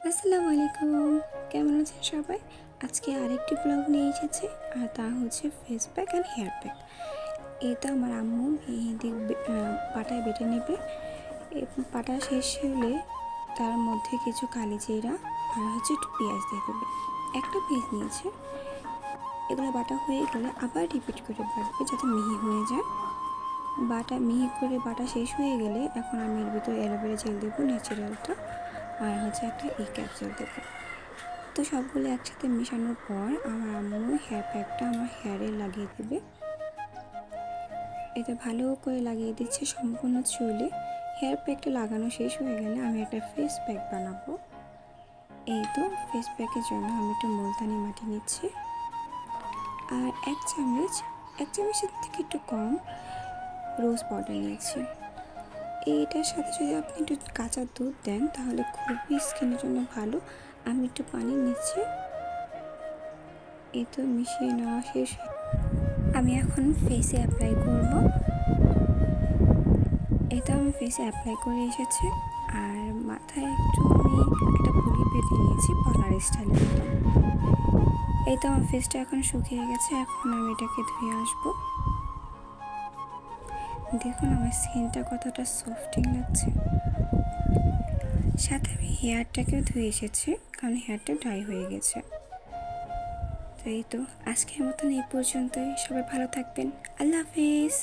আসসালামু আলাইকুম, কেমন আছেন সবাই? আজকে আরেকটি ব্লগ নিয়ে এসেছে, আর তা হচ্ছে face pack and hair pack. এটা আমার আম্মু মেহেদি পাটায় বেটে নেবে। পাটা শেষ হলে তার মধ্যে কিছু কালি জিরা আর হচ্ছে একটু পেঁয়াজ দিয়ে দেবে। একটা পেঁয়াজ নিয়েছে। এগুলো বাটা হয়ে গেলে আবার রিপিট করে বাটবে যাতে মিহি হয়ে যায়। মিহি করে বাটা শেষ হয়ে গেলে এখন আমি এর ভিতরে অ্যালোভেরা জেল দেবো, ন্যাচারালটা, আর হচ্ছে একটা ক্যাপসুল দেবো। তো সবগুলো একসাথে মেশানোর পর আমার আম্মু হেয়ার প্যাকটা আমার হেয়ারে লাগিয়ে দেবে। এটা ভালো করে লাগিয়ে দিচ্ছে সম্পূর্ণ চুলে। হেয়ার প্যাকটা লাগানো শেষ হয়ে গেলে আমি একটা ফেস প্যাক বানাবো। এই তো ফেস প্যাকের জন্য আমি একটু মুলতানি মাটি নিচ্ছি, আর এক চামচের থেকে একটু কম রোজ পাউডার নিয়েছি। এইটার সাথে যদি আপনি একটু কাঁচা দুধ দেন তাহলে খুবই স্কিনের জন্য ভালো। আমি একটু পানি নিচ্ছি। এই তো মিশিয়ে নেওয়া শেষ। আমি এখন ফেসে অ্যাপ্লাই করব। এটা আমি ফেসে অ্যাপ্লাই করে এসেছি, আর মাথায় একটু আমি একটা পুলি বেঁধে নিয়েছি পার্লার স্টাইলের মতো। এই তো আমার ফেসটা এখন শুকিয়ে গেছে। এখন আমি এটাকে ধুয়ে আসবো। দেখুন আমার স্কিনটা কতটা সফটিং লাগছে। সাথে আমি হেয়ারটাকেও ধুয়ে এসেছি, কারণ হেয়ারটা ড্রাই হয়ে গেছে। তো এই তো আজকের মতন এই পর্যন্তই। সবাই ভালো থাকবেন। আল্লাহ হাফিজ।